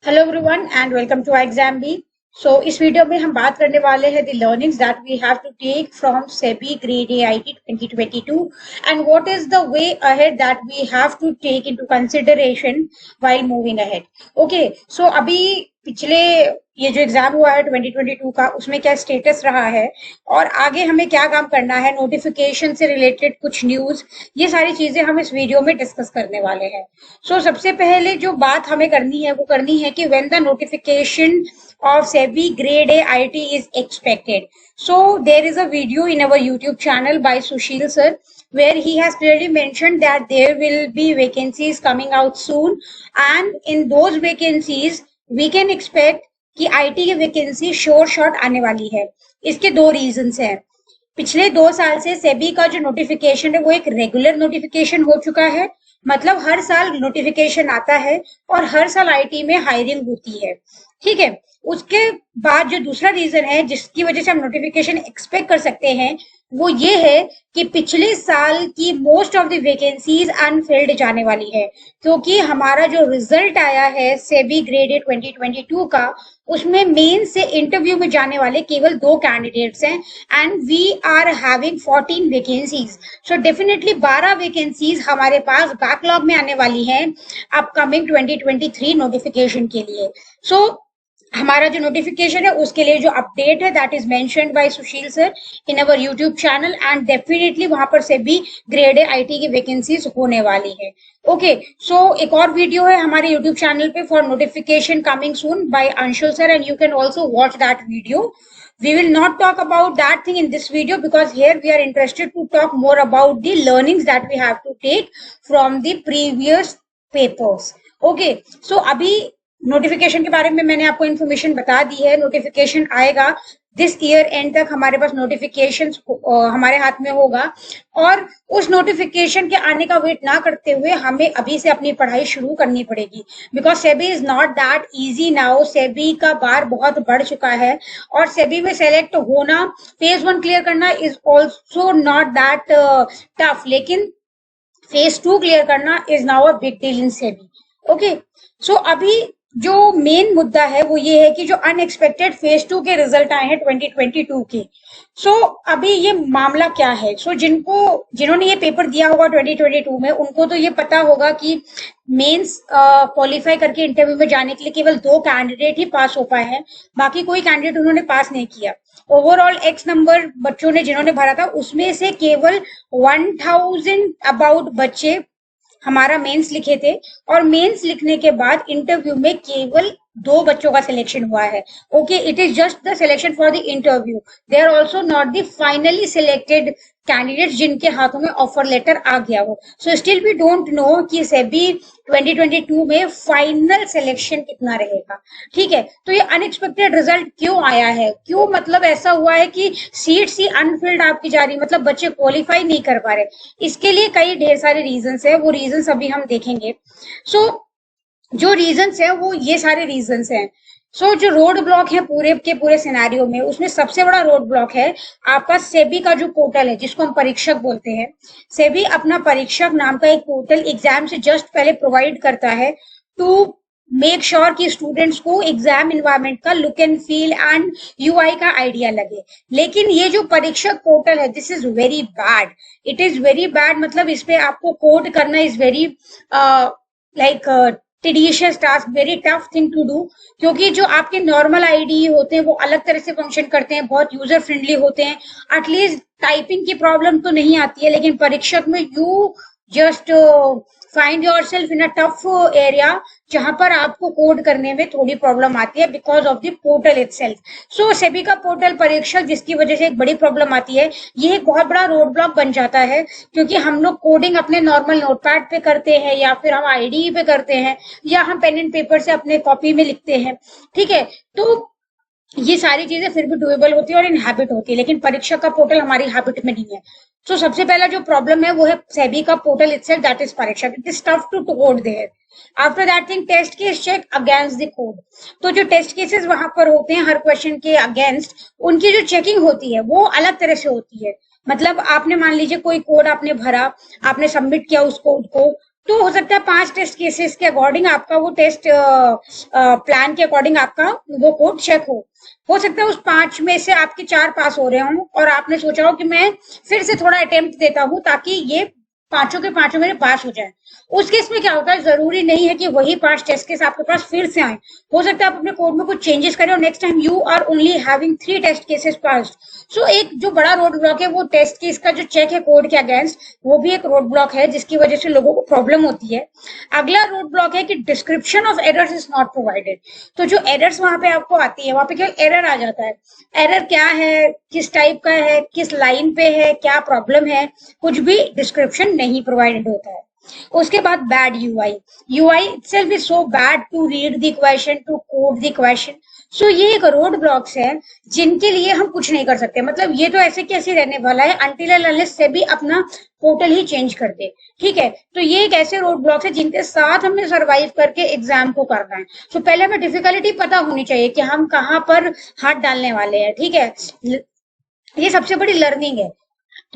Hello everyone and welcome to exam B. इस वीडियो में हम बात करने वाले हैं the learnings that we have to take from SEBI grade A IT 2022 and what is the way ahead that we have to take into consideration while moving ahead. Okay, so अभी पिछले ये जो एग्जाम हुआ है 2022 का, उसमें क्या स्टेटस रहा है और आगे हमें क्या काम करना है, नोटिफिकेशन से रिलेटेड कुछ न्यूज, ये सारी चीजें हम इस वीडियो में डिस्कस करने वाले हैं। सबसे पहले जो बात हमें करनी है वो करनी है कि when the notification of SEBI Grade A IT is expected. So there is a video in our YouTube channel by Sushil sir where he has clearly mentioned that there will be vacancies coming out soon, and in those vacancies we can expect कि IT की vacancy sure short आने वाली है। इसके दो reasons हैं। पिछले 2 साल से सेबी का जो नोटिफिकेशन है वो एक रेगुलर नोटिफिकेशन हो चुका है, मतलब हर साल नोटिफिकेशन आता है और हर साल आईटी में हायरिंग होती है। ठीक है, उसके बाद जो दूसरा रीजन है जिसकी वजह से हम नोटिफिकेशन एक्सपेक्ट कर सकते हैं वो ये है कि पिछले साल की most of the vacancies Anfield जाने वाली है, क्योंकि हमारा जो रिजल्ट आया है सेबी ग्रेड ए 2022 का, उसमें मेन से इंटरव्यू में जाने वाले केवल 2 कैंडिडेट्स हैं and we are having 14 vacancies. So definitely 12 vacancies हमारे पास बैकलॉग में आने वाली हैं अपकमिंग 2023 नोटिफिकेशन के लिए। हमारा जो नोटिफिकेशन है उसके लिए जो अपडेट है that is mentioned by Sushil sir in our YouTube channel and definitely वहां पर से भी ग्रेड ए आईटी की वैकेंसीज होने वाली है। ओके, एक और वीडियो है हमारे यूट्यूब चैनल पे for notification coming soon by Anshul sir and you can also watch that video. We will not talk about that thing in this video because here we are interested to talk more about the learnings that we have to take from the previous papers. Okay, अभी notification के बारे में मैंने आपको information बता दी है। Notification आएगा this year and तक, हमारे पास नोटिफिकेशन हमारे हाथ में होगा और उस नोटिफिकेशन के आने का वेट ना करते हुए हमें अभी से अपनी पढ़ाई शुरू करनी पड़ेगी because SEBI is not that easy now. SEBI का बार बहुत बढ़ चुका है और सेबी में सेलेक्ट होना, फेज 1 क्लियर करना is also not that tough, लेकिन फेज 2 क्लियर करना is now a big deal in SEBI. Okay, अभी जो मेन मुद्दा है वो ये है कि जो अनएक्सपेक्टेड फेज 2 के रिजल्ट आए हैं 2022 के। अभी ये मामला क्या है? जिन्होंने ये पेपर दिया होगा 2022 में उनको तो ये पता होगा कि मेंस क्वालिफाई करके इंटरव्यू में जाने के लिए केवल 2 कैंडिडेट ही पास हो पाए हैं, बाकी कोई कैंडिडेट उन्होंने पास नहीं किया। ओवरऑल एक्स नंबर बच्चों ने जिन्होंने भरा था उसमें से केवल 1000 अबाउट बच्चे हमारा मेंस लिखे थे और मेंस लिखने के बाद इंटरव्यू में केवल 2 बच्चों का सिलेक्शन हुआ है। Okay, it is just the selection for the interview, they are also not the finally selected candidates जिनके हाथों में ऑफर लेटर आ गया हो। स्टिल वी डोंट नो कि सेबी 2022 में फाइनल सिलेक्शन कितना रहेगा। ठीक है, तो ये अनएक्सपेक्टेड रिजल्ट क्यों आया है? क्यों मतलब ऐसा हुआ है कि सीट सी अनफिल्ड आपकी जा रही, मतलब बच्चे क्वालिफाई नहीं कर पा रहे? इसके लिए कई ढेर सारे रीजंस है, वो रीजंस अभी हम देखेंगे। जो रीजंस है वो ये सारे रीजंस हैं। जो रोड ब्लॉक है पूरे के पूरे सिनेरियो में, उसमें सबसे बड़ा रोड ब्लॉक है आपका सेबी का जो पोर्टल है जिसको हम परीक्षक बोलते हैं। सेबी अपना परीक्षक नाम का एक पोर्टल एग्जाम से जस्ट पहले प्रोवाइड करता है टू मेक श्योर कि स्टूडेंट्स को एग्जाम इन्वायरमेंट का look and feel and UI का आइडिया लगे। लेकिन ये जो परीक्षक पोर्टल है this is very bad, it is very bad, मतलब इस पे आपको कोड करना is very tedious task, very tough thing to do, क्योंकि जो आपके नॉर्मल आईडी होते हैं वो अलग तरह से फंक्शन करते हैं, बहुत यूजर फ्रेंडली होते हैं, एटलीस्ट टाइपिंग की प्रॉब्लम तो नहीं आती है। लेकिन परीक्षक में you just find yourself in a tough area जहां पर आपको कोड करने में थोड़ी प्रॉब्लम आती है because of the portal itself. SEBI का पोर्टल परीक्षक जिसकी वजह से एक बड़ी प्रॉब्लम आती है, ये एक बहुत बड़ा रोड ब्लॉक बन जाता है, क्योंकि हम लोग कोडिंग अपने नॉर्मल नोटपैड पे करते हैं या फिर हम आईडी पे करते हैं या हम पेन एंड पेपर से अपने कॉपी में लिखते हैं। ठीक है, तो ये सारी चीजें फिर भी डुएबल होती है और इन हैबिट होती है, लेकिन परीक्षक का पोर्टल हमारी हैबिट में नहीं है। सबसे पहला जो प्रॉब्लम है वो है सेबी का पोर्टल इटसेल्फ, दैट इज परीक्षक, it is tough to code there. After that thing test case check against the code. तो जो टेस्ट केसेस वहां पर होते हैं हर क्वेश्चन के अगेंस्ट, उनकी जो चेकिंग होती है वो अलग तरह से होती है। मतलब आपने मान लीजिए कोई कोड आपने भरा, आपने सबमिट किया उस कोड को, तो हो सकता है 5 टेस्ट केसेस के अकॉर्डिंग आपका वो टेस्ट प्लान के अकॉर्डिंग आपका वो कोड चेक हो सकता है उस 5 में से आपके 4 पास हो रहे हों और आपने सोचा हो कि मैं फिर से थोड़ा अटेम्प्ट देता हूं ताकि ये पांचों के पांचों मेरे पास हो जाए। उस केस में क्या होता है, जरूरी नहीं है कि वही 5 टेस्ट केस आपके पास फिर से आए। हो सकता है आप अपने कोड में कुछ चेंजेस करें और next time you are only having 3 test cases passed. So एक जो बड़ा रोड ब्लॉक है वो टेस्ट केस का जो चेक है कोड के अगेंस्ट, वो भी एक रोड ब्लॉक है जिसकी वजह से लोगों को प्रॉब्लम होती है। अगला रोड ब्लॉक है कि description of errors is not provided. तो जो एरर्स वहां पे आपको आती है, वहां पे केवल एरर आ जाता है। एरर क्या है, किस टाइप का है, किस लाइन पे है, क्या प्रॉब्लम है, कुछ भी डिस्क्रिप्शन नहीं प्रोवाइडेड होता है। उसके बाद bad UI. UI itself is so bad to read the question, to code the question. So ये एक रोड ब्लॉक्स है जिनके लिए हम कुछ नहीं कर सकते। मतलब ये तो ऐसे कैसे रहने वाला है अनटिल अनलेस से भी अपना पोर्टल ही चेंज कर दे। ठीक है, तो ये एक ऐसे रोड ब्लॉक्स है जिनके साथ हमें सरवाइव करके एग्जाम को करना है। तो पहले हमें डिफिकल्टी पता होनी चाहिए कि हम कहाँ पर हाथ डालने वाले हैं। ठीक है, ये सबसे बड़ी लर्निंग है।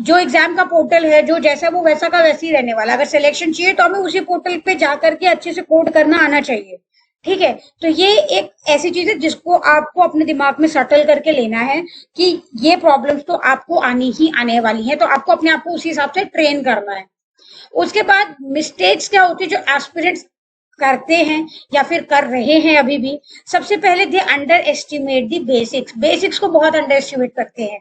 जो एग्जाम का पोर्टल है, जो जैसा वो वैसा का वैसे ही रहने वाला। अगर सिलेक्शन चाहिए तो हमें उसी पोर्टल पे जाकर के अच्छे से कोड करना आना चाहिए। ठीक है, तो ये एक ऐसी चीज है जिसको आपको अपने दिमाग में सेटल करके लेना है कि ये प्रॉब्लम्स तो आपको आनी ही आने वाली है, तो आपको अपने आप को उसी हिसाब से ट्रेन करना है। उसके बाद मिस्टेक्स क्या होती है जो एस्पिरेंट्स करते हैं या फिर कर रहे हैं अभी भी। सबसे पहले दे अंडर एस्टिमेट दी बेसिक्स। बेसिक्स को बहुत अंडर एस्टिमेट करते हैं।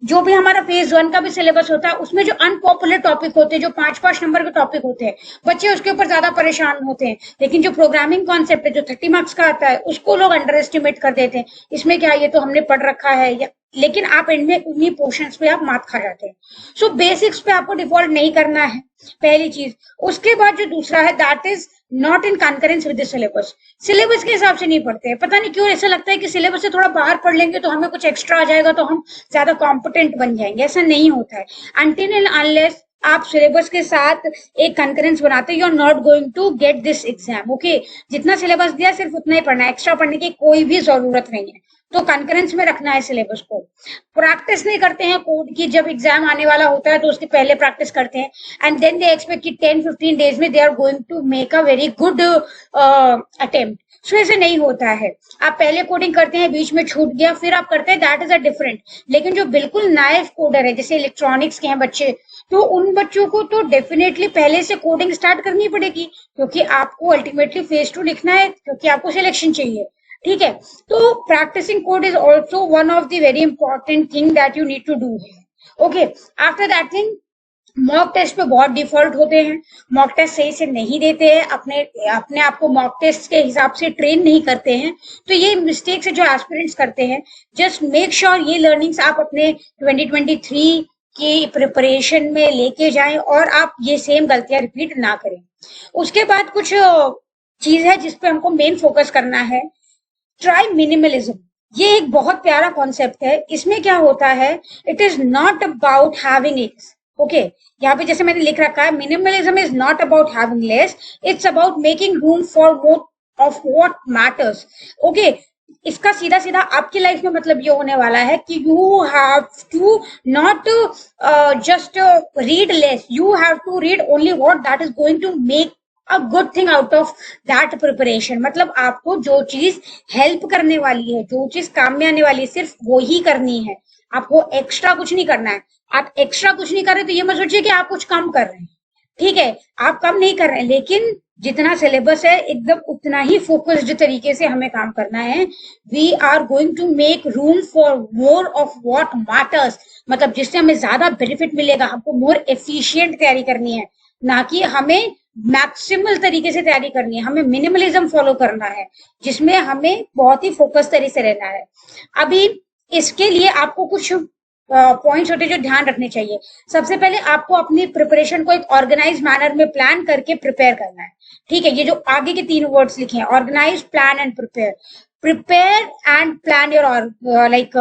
जो भी हमारा फेज 1 का भी सिलेबस होता है उसमें जो अनपॉपुलर टॉपिक होते हैं, जो 5-5 नंबर के टॉपिक होते हैं, बच्चे उसके ऊपर ज्यादा परेशान होते हैं। लेकिन जो प्रोग्रामिंग कॉन्सेप्ट है जो 30 मार्क्स का आता है उसको लोग अंडर एस्टिमेट कर देते हैं। इसमें क्या, ये तो हमने पढ़ रखा है लेकिन आप एंड में उन्हीं पोर्शंस पे आप मात खा जाते हैं। सो बेसिक्स पे आपको डिफॉल्ट नहीं करना है, पहली चीज। उसके बाद जो दूसरा है that is not in concurrence with the syllabus. Syllabus के हिसाब से नहीं पढ़ते हैं। पता नहीं क्यों ऐसा लगता है कि सिलेबस से थोड़ा बाहर पढ़ लेंगे तो हमें कुछ एक्स्ट्रा आ जाएगा तो हम ज्यादा कॉम्पिटेंट बन जाएंगे। ऐसा नहीं होता है। अनटिल एंड अनलेस आप सिलेबस के साथ एक कंकरेंस बनाते हैं, you are not going to get this exam. Okay, जितना सिलेबस दिया सिर्फ उतना ही पढ़ना है, एक्स्ट्रा पढ़ने की कोई भी जरूरत नहीं है। तो कंकरेंस में रखना है सिलेबस को। प्रैक्टिस नहीं करते हैं कोड की, जब एग्जाम आने वाला होता है तो उसके पहले प्रैक्टिस करते हैं एंड देन दे एक्सपेक्ट कि 10-15 डेज में they are going to make a very good attempt. So ऐसे नहीं होता है। आप पहले कोडिंग करते हैं, बीच में छूट गया, फिर आप करते हैं, दैट इज अ डिफरेंट। लेकिन जो बिल्कुल नाइफ कोडर है, जैसे इलेक्ट्रॉनिक्स के हैं बच्चे, तो उन बच्चों को तो डेफिनेटली पहले से कोडिंग स्टार्ट करनी पड़ेगी, क्योंकि आपको अल्टीमेटली फेज 2 लिखना है, क्योंकि आपको सिलेक्शन चाहिए। ठीक है, तो practising code is also one of the very important thing that you need to do. Okay, after that thing mock test पे बहुत डिफॉल्ट होते हैं। मॉक टेस्ट सही से नहीं देते हैं, अपने अपने आप को मॉक टेस्ट के हिसाब से ट्रेन नहीं करते हैं। तो ये मिस्टेक्स है जो एस्पिरेंट्स करते हैं। जस्ट मेक श्योर ये लर्निंग्स आप अपने 2023 की प्रिपरेशन में लेके जाएं और आप ये सेम गलतियां रिपीट ना करें। उसके बाद कुछ चीज है जिसपे हमको मेन फोकस करना है, ट्राई मिनिमलिज्म। ये एक बहुत प्यारा कॉन्सेप्ट है। इसमें क्या होता है, it is not about having less. Okay, यहाँ पे जैसे मैंने लिख रखा है, minimalism is not about having less, it's about making room for more of what matters. Okay, इसका सीधा सीधा आपकी लाइफ में मतलब ये होने वाला है कि you have to not just read less, you have to read only what that is going to make a good thing out of that preparation. मतलब आपको जो चीज हेल्प करने वाली है, जो चीज काम में आने वाली है, सिर्फ वो ही करनी है। आपको एक्स्ट्रा कुछ नहीं करना है। आप एक्स्ट्रा कुछ नहीं कर रहे तो ये मत सोचिए कि आप कुछ कम कर रहे हैं। ठीक है, आप कम नहीं कर रहे हैं, लेकिन जितना सिलेबस है एकदम उतना ही फोकस्ड तरीके से हमें काम करना है। We are going to make room for more of what matters. मतलब जिससे हमें ज्यादा बेनिफिट मिलेगा। हमको मोर एफिशिएंट तैयारी करनी है, ना कि हमें मैक्सिमल तरीके से तैयारी करनी है। हमें मिनिमलिज्म फॉलो करना है, जिसमें हमें बहुत ही फोकस तरीके से रहना है। अभी इसके लिए आपको कुछ पॉइंट्स होते हैं जो ध्यान रखने चाहिए। सबसे पहले आपको अपनी प्रिपरेशन को एक ऑर्गेनाइज मैनर में प्लान करके प्रिपेयर करना है। ठीक है, ये जो आगे के 3 वर्ड्स लिखे हैं, organise, plan and prepare. Prepare and plan your like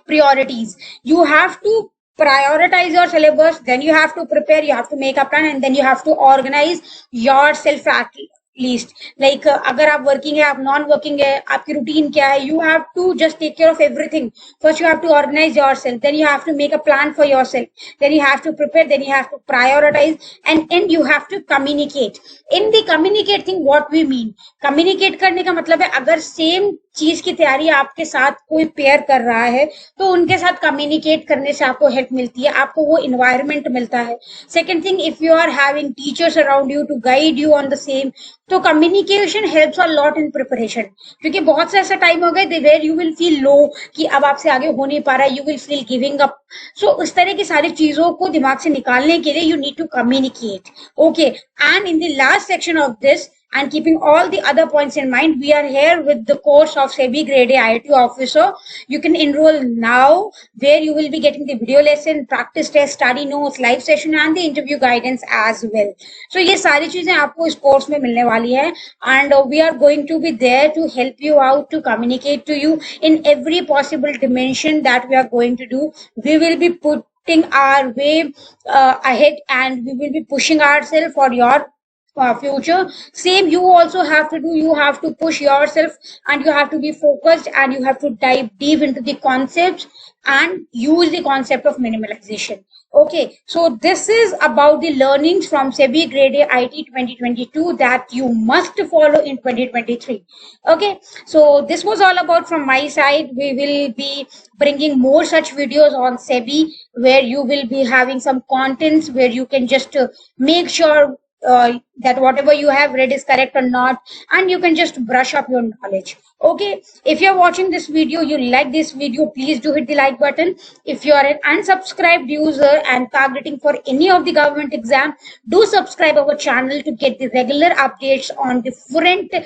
priorities. You have to prioritize your syllabus, then you have to prepare, you have to make a plan, and then you have to organize yourself least. Like अगर आप working है, आप non working है, आपकी routine क्या है, you have to just take care of everything. First you have to organize yourself, then you have to make a plan for yourself, then you have to prepare, then you have to prioritize, and you have to communicate. In the communicate thing, what we mean, communicate करने का मतलब है अगर same चीज की तैयारी आपके साथ कोई पेयर कर रहा है तो उनके साथ कम्युनिकेट करने से आपको हेल्प मिलती है, आपको वो इन्वायरमेंट मिलता है. Second thing, if you are having teachers around you to guide you on the same, तो communication helps a lot in preparation. क्योंकि बहुत से ऐसा टाइम हो गए where you will feel low कि अब आपसे आगे हो नहीं पा रहा, you will feel giving up. So उस तरह की सारी चीजों को दिमाग से निकालने के लिए you need to communicate. Okay, and in the last section of this, and keeping all the other points in mind, we are here with the course of SEBI Grade A IIT Officer. You can enroll now, where you will be getting the video lesson, practice test, study notes, live session and the interview guidance as well. So ये सारी चीजें आपको इस course में मिलने वाली है, and we are going to be there to help you out, to communicate to you in every possible dimension that we are going to do. We will be putting our way ahead, and we will be pushing ourselves for your future. Same you also have to do, you have to push yourself, and you have to be focused, and you have to dive deep into the concepts and use the concept of minimalization. Okay, so this is about the learnings from SEBI Grade A IT 2022 that you must follow in 2023. Okay, so this was all about from my side. We will be bringing more such videos on SEBI, where you will be having some contents where you can just make sure that whatever you have read is correct or not, and you can just brush up your knowledge. Okay, if you're watching this video, you like this video, please do hit the like button. If you are an unsubscribed user and targeting for any of the government exam, do subscribe our channel to get the regular updates on different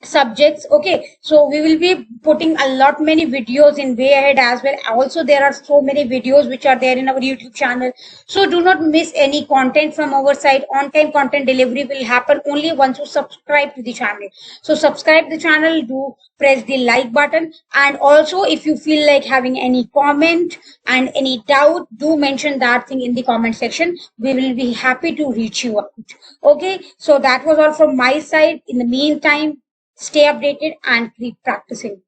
subjects. Okay, so we will be putting a lot many videos in way ahead as well. Also, there are so many videos which are there in our YouTube channel, so do not miss any content from our side. On time content delivery will happen only once you subscribe to the channel. So subscribe the channel, do press the like button, and also if you feel like having any comment and any doubt, do mention that thing in the comment section. We will be happy to reach you out. Okay, so that was all from my side. In the meantime, stay updated and keep practicing.